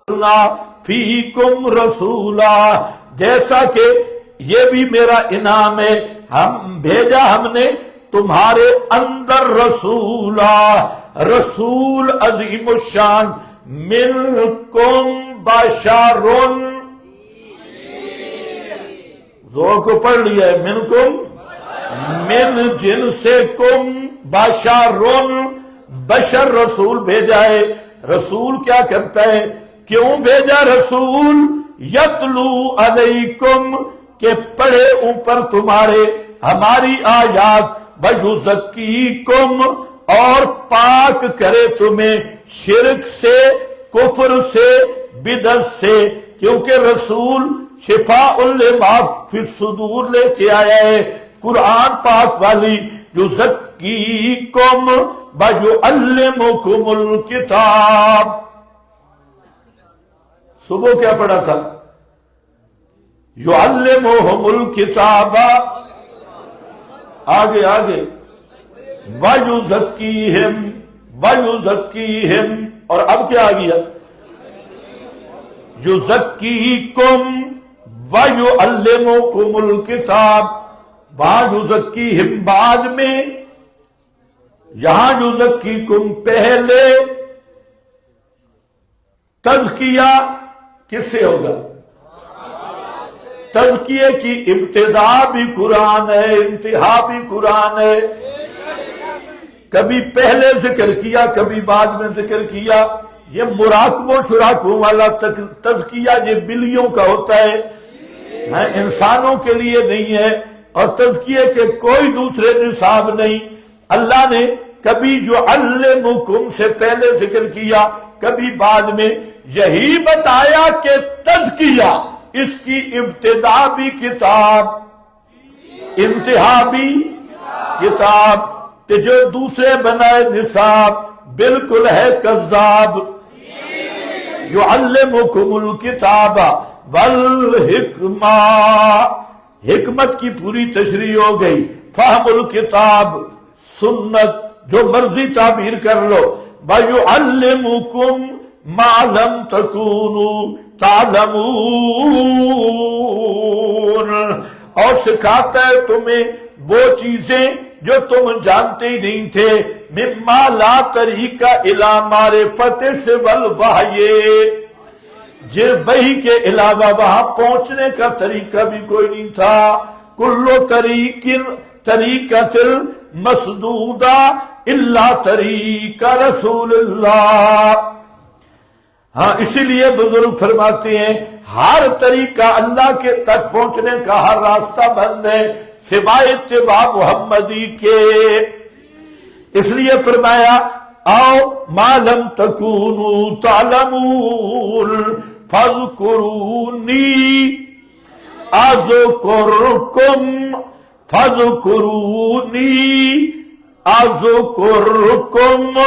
فیکم رسولا، جیسا کہ یہ بھی میرا انعام ہے، ہم بھیجا ہم نے تمہارے اندر رسولا، رسول عظیم الشان، منکم بشرن، زور کو پڑھ لیا ہے، منکم من جنسکم بشرن، بشر رسول بھیجا ہے۔ رسول کیا کرتا ہے؟ کیوں بھیجا رسول؟ یتلو علیکم، کہ پڑھے اوپر تمہارے ہماری آیات، ویزکیکم، اور پاک کرے تمہیں شرک سے، کفر سے، بدعت سے، کیونکہ رسول شفاء لما فی الصدور لے کے آیا ہے، قرآن پاک والی، یزکیکم ویعلمکم الکتاب۔ صبح کیا پڑھا تھا؟ یعلمہم الکتاب، آگے ویزکیہم، اور اب کیا آ گیا؟ یزکیکم ویعلمکم الکتاب، وہاں یزکیہم بعد میں، یہاں یزکیکم پہلے۔ تزکیہ کس سے ہوگا؟ تزکیے کی ابتدا بھی قرآن ہے، انتہا بھی قرآن ہے، کبھی پہلے ذکر کیا کبھی بعد میں ذکر کیا۔ یہ مراقبوں شراکوں والا تزکیہ یہ بلیوں کا ہوتا ہے، انسانوں کے لیے نہیں ہے، اور تزکیے کے کوئی دوسرے نصاب نہیں۔ اللہ نے کبھی یعلمکم سے پہلے ذکر کیا کبھی بعد میں، یہی بتایا کہ تزکیہ اس کی ابتدا بھی کتاب، انتہا بھی کتاب، کہ جو دوسرے بنائے نصاب بالکل ہے کذاب۔ یعلمکم الکتاب والحکمہ، حکمت کی پوری تشریح ہو گئی، فہم الکتاب، سنت، جو مرضی تعبیر کر لو، وَيُعَلِّمُكُمْ مَا لَمْ تَكُونُوا تَعْلَمُونَ، اور سکھاتا ہے تمہیں وہ چیزیں جو تم جانتے ہی نہیں تھے، مما لا طریق الی معرفت سوی الوحی، جن وحی کے علاوہ وہاں پہنچنے کا طریقہ بھی کوئی نہیں تھا۔ کلو طریقۃ مسدودہ الا طریق رسول اللہ۔ ہاں، اسی لیے بزرگ فرماتے ہیں ہر طریقہ اللہ کے تک پہنچنے کا، ہر راستہ بند ہے سوائے اتباع محمدی کے۔ اس لیے فرمایا آؤ ما لم تکونوا تعلمون فاذکرونی اذکرکم، فاذکرونی اذکرکم،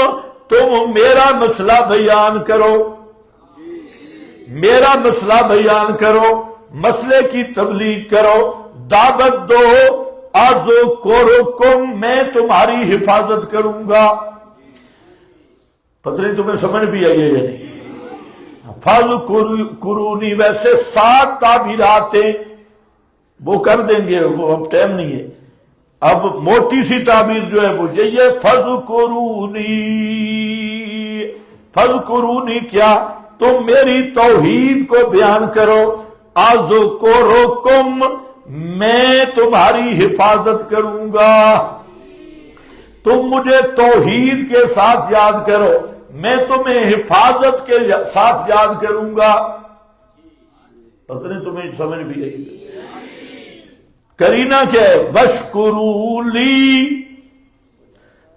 تم میرا مسئلہ بیان کرو، میرا مسئلہ بیان کرو، مسئلے کی تبلیغ کرو، دعوت دو، اذکرکم، میں تمہاری حفاظت کروں گا۔ پتہ نہیں تمہیں سمجھ بھی آئی ہے یا نہیں؟ فاذکرونی، ویسے 7 تعبیرات ہیں، وہ کر دیں گے، وہ اب ٹائم نہیں ہے۔ اب موٹی سی تعبیر جو ہے وہ یہی ہے، فاذکرونی، فاذکرونی کیا؟ تم میری توحید کو بیان کرو، اذکرکم، میں تمہاری حفاظت کروں گا۔ تم مجھے توحید کے ساتھ یاد کرو، میں تمہیں حفاظت کے ساتھ یاد کروں گا۔ پتہ نہیں تمہیں سمجھ بھی آئی؟ کرینہ کیا ہے؟ وشکروا لی،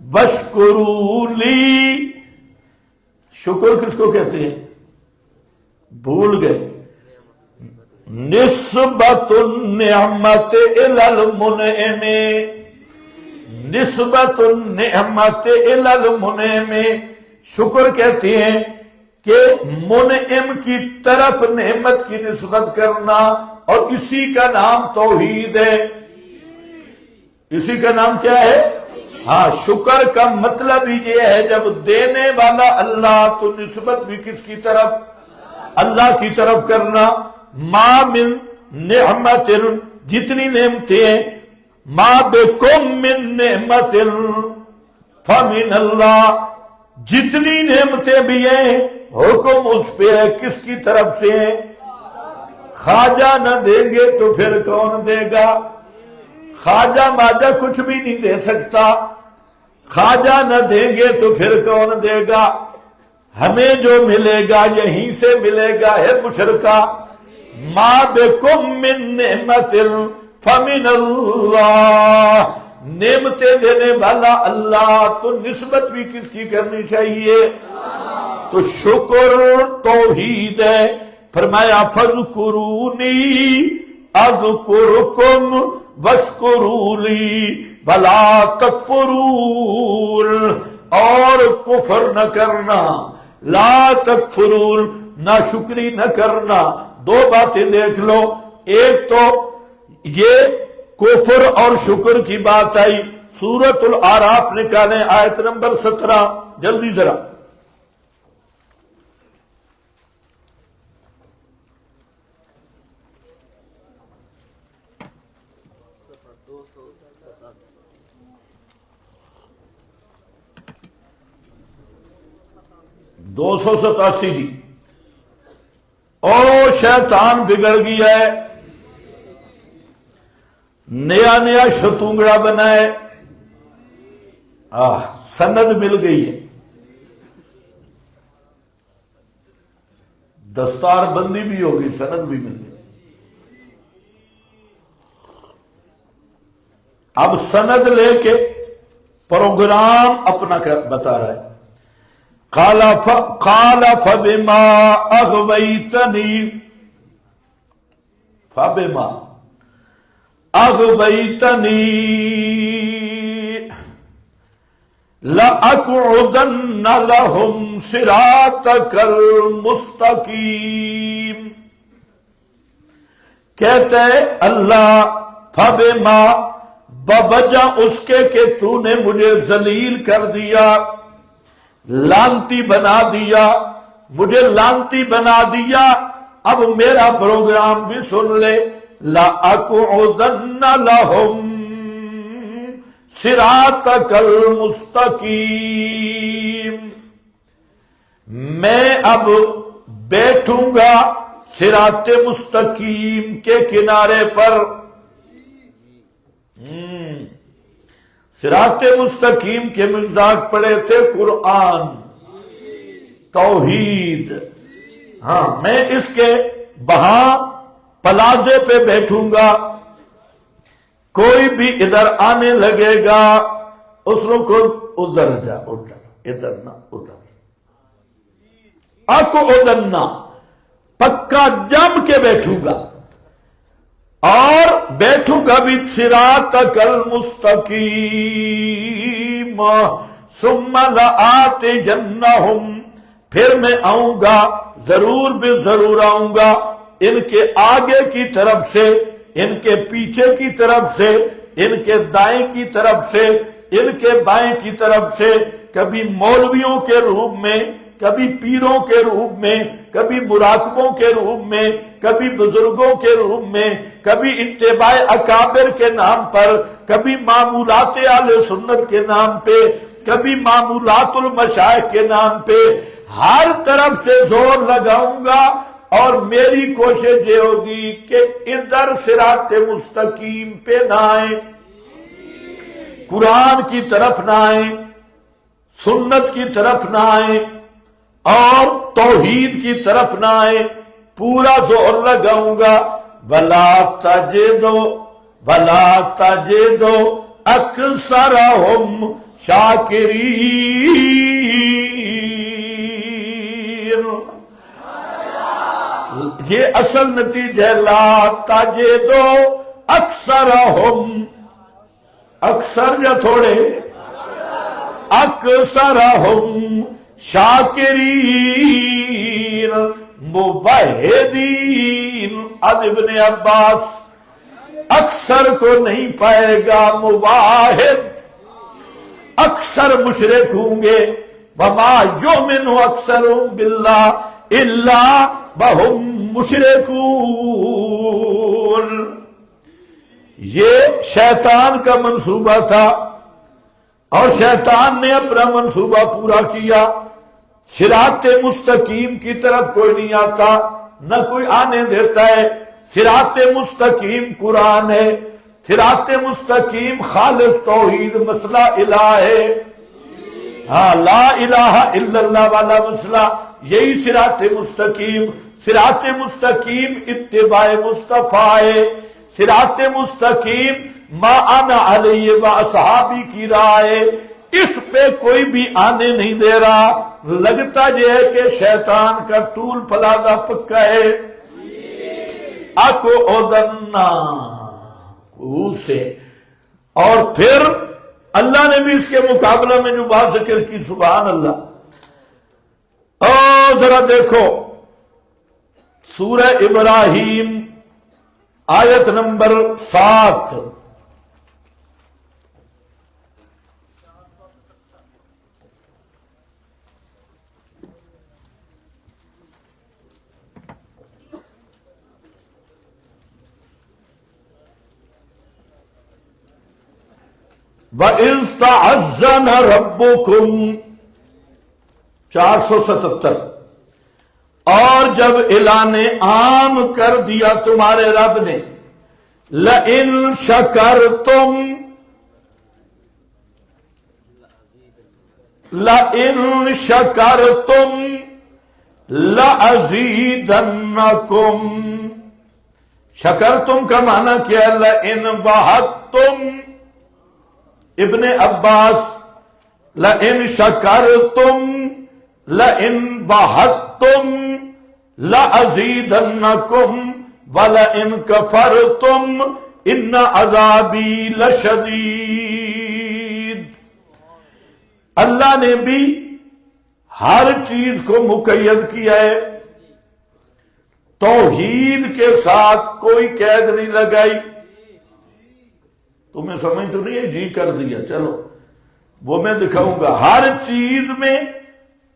وشکروا لی، شکر کس کو کہتے ہیں؟ بھول گئے۔ نسبت النعمت الی المنعم، نسبت النعمت الی المنعم، شکر کہتے ہیں کہ منعم کی طرف نعمت کی نسبت کرنا، اور اسی کا نام توحید ہے۔ اسی کا نام کیا ہے؟ ہاں، شکر کا مطلب ہی یہ ہے جب دینے والا اللہ تو نسبت بھی کس کی طرف؟ اللہ کی طرف کرنا. ما من نعمت، جتنی نعمتیں ہیں، ما بکم من نعمت فمن اللہ، جتنی نعمتیں بھی ہیں حکم اس پہ ہے کس کی طرف سے ہے. خواجہ نہ دیں گے تو پھر کون دے گا؟ خواجہ ماجہ کچھ بھی نہیں دے سکتا. خواجہ نہ دیں گے تو پھر کون دے گا؟ ہمیں جو ملے گا یہیں سے ملے گا. ہے مشرکہ ما بکم من نعمت فمن اللہ، نعمتیں دینے والا اللہ، تو نسبت بھی کس کی کرنی چاہیے؟ تو شکر توحید ہے. فرمایا فذکرونی اذکرکم واشکروا لی ولا تکفرون، اور کفر نہ کرنا، لا تکفرون، ناشکری نہ کرنا. دو باتیں دیکھ لو، ایک تو یہ کفر اور شکر کی بات آئی. سورۃ الاعراف نکالیں آیت نمبر 17 جلدی ذرا. دو سو 87 جی. او شیطان بگڑ گیا ہے، نیا نیا شتونگڑا بنا ہے. سند مل گئی ہے، دستار بندی بھی ہوگی، سند بھی مل گئی. اب سند لے کے پروگرام اپنا بتا رہا ہے. قال فبما اغویتنی، فبما اغویتنی لأقعدن لهم صراطك المستقیم. کہتے اللہ فبما، بوجہ اس کے کہ تو نے مجھے ذلیل کر دیا، لانتی بنا دیا، مجھے لانتی بنا دیا. اب میرا پروگرام بھی سن لے. لَأَقْعُدَنَّ لَهُمْ صِرَاطَكَ الْمُسْتَقِيمِ، میں اب بیٹھوں گا صراط مستقیم کے کنارے پر. صراط مستقیم کے مصداق پڑے تھے قرآن، توحید. ہاں، میں اس کے وہاں پلازے پہ بیٹھوں گا، کوئی بھی ادھر آنے لگے گا اس کو ادھر جا، ادھر، ادھر نہ ادھر. اقعدن، پکا جم کے بیٹھوں گا، اور بیٹھوں گا بھی صراطک المستقیم. ثم لآتینہم، پھر میں آؤں گا، ضرور بھی ضرور آؤں گا، ان کے آگے کی طرف سے، ان کے پیچھے کی طرف سے، ان کے دائیں کی طرف سے، ان کے بائیں کی طرف سے، کبھی مولویوں کے روپ میں، کبھی پیروں کے روپ میں، کبھی مراقبوں کے روپ میں، کبھی بزرگوں کے روپ میں، کبھی اتباع اکابر کے نام پر، کبھی معمولات اہل سنت کے نام پہ، کبھی معمولات المشائخ کے نام پہ. ہر طرف سے زور لگاؤں گا، اور میری کوشش یہ ہوگی کہ ادھر صراط مستقیم پہ نہ آئیں، قرآن کی طرف نہ آئیں، سنت کی طرف نہ آئیں، اور توحید کی طرف نہ آئیں. پورا زور لگاؤں گا. وَلَا تَجِدُ أَكْثَرَهُمْ شَاكِرِينَ. یہ اصل نتیجہ ہے. لا تَجِدُ أَكْثَرَهُمْ، اکثر یا تھوڑے، أَكْثَرَهُمْ شاکرین موحدین. ابن عباس، اکثر کو نہیں پائے گا موحد، اکثر مشرک ہوں گے. وما یؤمن اکثرهم باللہ، الا وهم مشرکون۔ یہ شیطان کا منصوبہ تھا اور شیطان نے اپنا منصوبہ پورا کیا۔ صراط مستقیم کی طرف کوئی نہیں آتا، نہ کوئی آنے دیتا ہے۔ صراط مستقیم قرآن ہے، صراط مستقیم خالص توحید مسئلہ الہ ہے، ہاں لا الہ الا اللہ والا مسئلہ، یہی صراط مستقیم۔ صراط مستقیم اتباع مصطفیٰ ہے، صراط مستقیم ما انا علیہ و اصحابی کی راہ ہے، اس پہ کوئی بھی آنے نہیں دے رہا۔ لگتا یہ ہے کہ شیطان کا ٹول پلازا پکا ہے۔ آکو اودنا سے، اور پھر اللہ نے بھی اس کے مقابلہ میں جو بات ذکر کی، سبحان اللہ۔ اور ذرا دیکھو سورہ ابراہیم آیت نمبر 7، وَإِذْ تَعَزَّنَ رَبُّكُمْ 477، اور جب اعلان عام کر دیا تمہارے رب نے، لَإِن شَكَرْتُمْ لَأَزِيدَنَّكُمْ۔ شکرتم کا معنی کیا ہے؟ لَإِن بَحَتْتُمْ، ابن عباس، لَإِن شَكَرْتُمْ لَإِن بَحَتْتُمْ لَأَزِيدَنَّكُمْ وَلَإِن كَفَرْتُمْ إِنَّ عَذَابِي لَشَدِيد۔ اللہ نے بھی ہر چیز کو مقید کیا ہے، توحید کے ساتھ کوئی قید نہیں لگائی۔ تمہیں سمجھ تو نہیں ہے؟ جی کر دیا، چلو وہ میں دکھاؤں گا۔ ہر چیز میں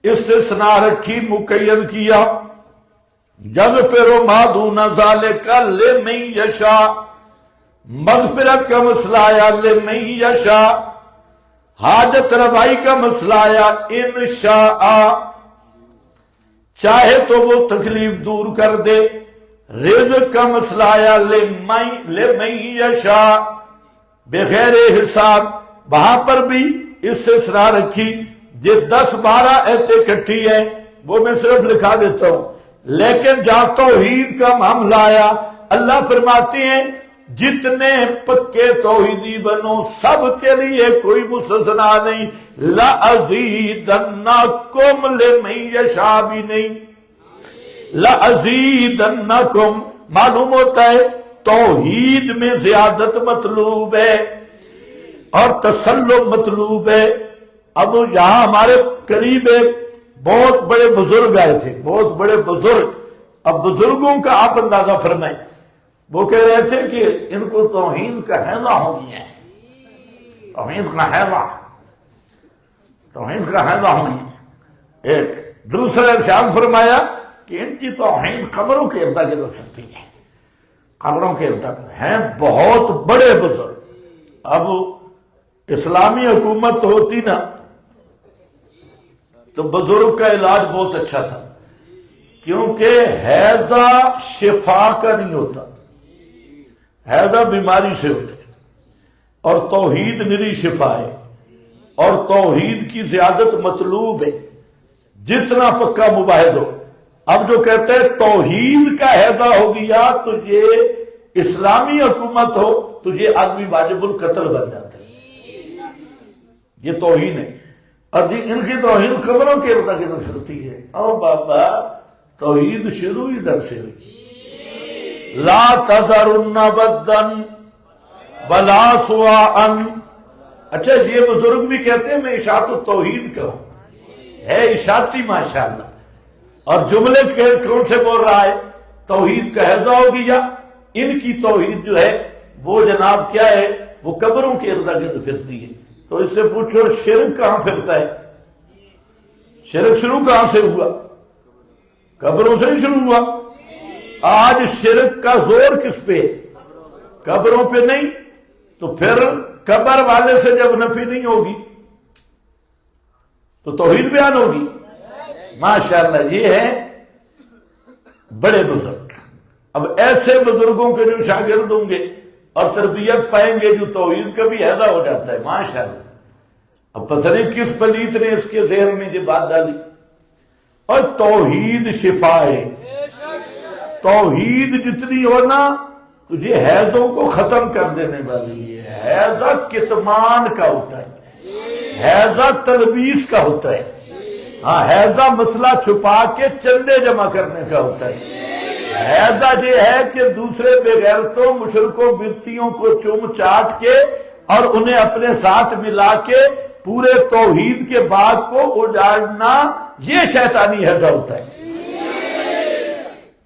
استثناء رکھی، مقید کیا۔ یغفر ما دون ذالک لمن یشاء، مغفرت کا مسئلہ آیا لمن یشاء، حاجت روائی کا مسئلہ آیا ان شاء، چاہے تو وہ تکلیف دور کر دے۔ رزق کا مسئلہ آیا لمن یشاء بغیر حساب، وہاں پر بھی استثناء رکھی۔ یہ 10-12 ایتیں کٹھی ہیں، وہ میں صرف لکھا دیتا ہوں۔ لیکن جہاں توحید کا معاملہ آیا، اللہ فرماتے ہیں جتنے پکے توحیدی بنو، سب کے لیے کوئی مستثنا نہیں۔ لَأَزِيدَنَّكُمْ لِمَن یشاء بھی نہیں، لَأَزِيدَنَّكُمْ معلوم ہوتا ہے توحید میں زیادت مطلوب ہے اور تسلم مطلوب ہے۔ اب یہاں ہمارے قریب ایک بہت بڑے بزرگ آئے تھے، بہت بڑے بزرگ۔ اب بزرگوں کا آپ اندازہ فرمائیں، وہ کہہ رہے تھے کہ ان کو توحید کا حیضہ ہو گیا ہے، توحید کا حیضہ، توحید کا حیضہ ہوئی ہے۔ ایک دوسرا ارشاد فرمایا کہ ان کی توحید قبروں کے ارد گرد پھرتی ہے، قبروں کے ارد گرد ہیں، بہت بڑے بزرگ۔ اب اسلامی حکومت ہوتی نا تو بزرگ کا علاج بہت اچھا تھا، کیونکہ حیضہ شفا کا نہیں ہوتا، حیضہ بیماری سے ہوتا ہے، اور توحید نری شفا ہے، اور توحید کی زیادت مطلوب ہے، جتنا پکا مباحد ہو۔ اب جو کہتے ہیں توحید کا حیضہ ہو گیا تو یہ اسلامی حکومت ہو تو یہ آدمی واجب القتل بن جاتا ہے، یہ توہین ہے۔ اور جی ان کی توہین قبروں کے ارد گرد پھرتی ہے۔ او بابا، توحید شروع ادھر سے ہوئی، لا تذرن ودن ولا سواعا۔ اچھا یہ بزرگ بھی کہتے ہیں میں اشاعت التوحید کا ہوں، ہے اشاعتی ماشاءاللہ۔ اور جملے کون سے بول رہا ہے؟ توحید کا حیضہ ہو گیا۔ ان کی توحید جو ہے وہ جناب کیا ہے؟ وہ قبروں کے ارد گرد پھرتی ہے۔ تو اس سے پوچھو شرک کہاں پھرتا ہے؟ شرک شروع کہاں سے ہوا؟ قبروں سے ہی شروع ہوا. آج شرک کا زور کس پہ؟ قبروں پہ نہیں. تو پھر قبر والے سے جب نفی نہیں ہوگی تو توحید بیان ہوگی. ماشاءاللہ یہ ہے بڑے بزرگ. اب ایسے بزرگوں کے جو شاگرد ہوں گے اور تربیت پائیں گے جو توحید کا بھی عہدہ ہو جاتا ہے. ماشاءاللہ. اب پتہ نہیں کس پلیت نے اس کے ذہن میں یہ بات ڈالی. اور توحید شفا ہے. توحید جتنی ہو نا تجھے حیضوں کو ختم کر دینے والی ہے. حیضہ کتمان کا ہوتا ہے, حیضہ تلبیس کا ہوتا ہے. ہاں, حیضہ مسئلہ چھپا کے چندے جمع کرنے کا ہوتا ہے. حیضہ یہ ہے کہ دوسرے بغیرتوں مشرکوں بدتیوں کو چوم چاٹ کے اور انہیں اپنے ساتھ ملا کے پورے توحید کے باغ کو اجاڑنا, یہ شیطانی حیضہ ہوتا ہے.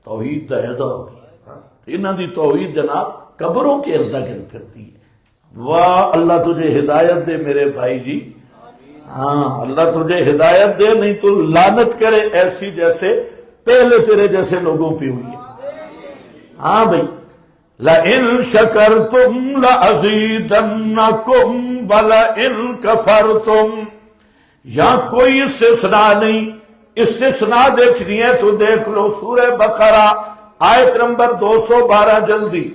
توحید دا حیضہ ہوگی. انہاں دی توحید جناب قبروں کے ارد گرد پھرتی ہے. واہ اللہ تجھے ہدایت دے میرے بھائی جی. ہاں اللہ تجھے ہدایت دے, نہیں تو لعنت کرے ایسی جیسے پہلے تیرے جیسے لوگوں پہ ہوئی ہے. ہاں بھائی, لَإِن شَكَرْتُمْ لَأَزِيدَنَّكُمْ وَلَإِن كَفَرْتُمْ. یہاں کوئی استثناء نہیں. استثناء دیکھنی ہے تو دیکھ لو سورہ بقرہ آیت نمبر 212. جلدی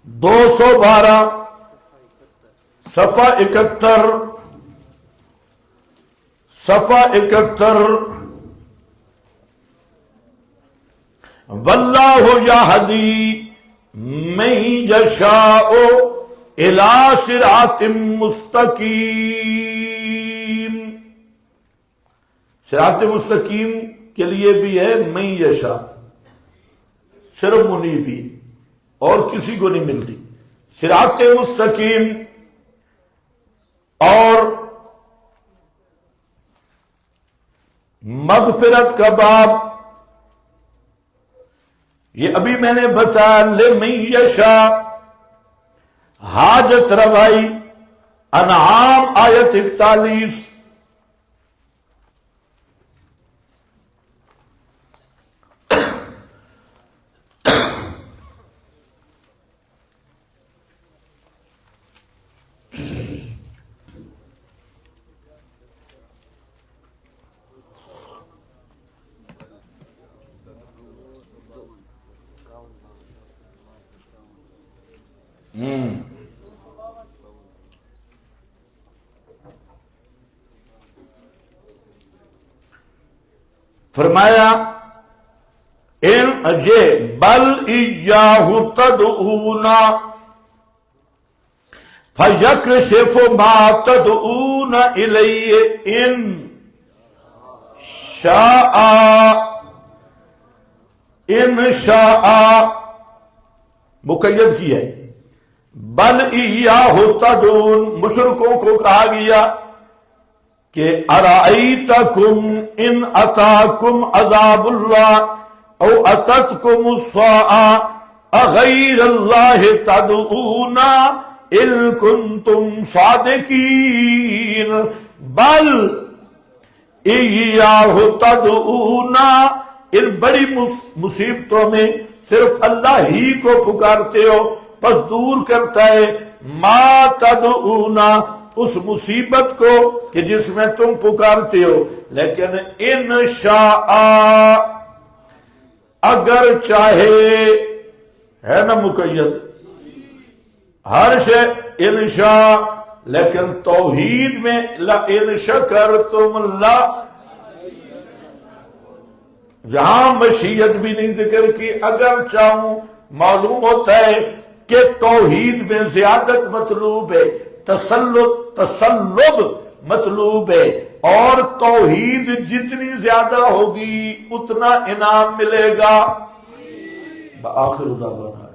212 صفحہ 71 صفحہ 71. واللہ یہدی من یشاء الی صراط مستقیم. صراط مستقیم کے لیے بھی ہے من یشاء, صرف منیبی اور کسی کو نہیں ملتی. صراط مستقیم اور مغفرت کا باب یہ ابھی میں نے بتایا. لمن یشاء حاجت روائی انعام آیت 41. فرمایا ان اجے بل ایاہ تدعون فیکشف ما تدعون الیہ ان شاء مقید کی ہے. بل ایاہ تدعون مشرکوں کو کہا گیا کہ ارائیتکم ان اتاکم عذاب اللہ او اتتکم الساعہ اغیر اللہ تدعون ان کنتم صادقین. بل ایاہ تدعون, ان بڑی مصیبتوں میں صرف اللہ ہی کو پکارتے ہو, پس دور کرتا ہے ما تدعون اس مصیبت کو کہ جس میں تم پکارتے ہو. لیکن ان شاء اگر چاہے ہے نا مقید ہر شے ان شاء, لیکن توحید میں لئن شکرتم لا, جہاں مشیت بھی نہیں ذکر کی. اگر چاہوں معلوم ہوتا ہے کہ توحید میں زیادت مطلوب ہے, تسلب مطلوب ہے, اور توحید جتنی زیادہ ہوگی اتنا انعام ملے گا. بآخر دعوانا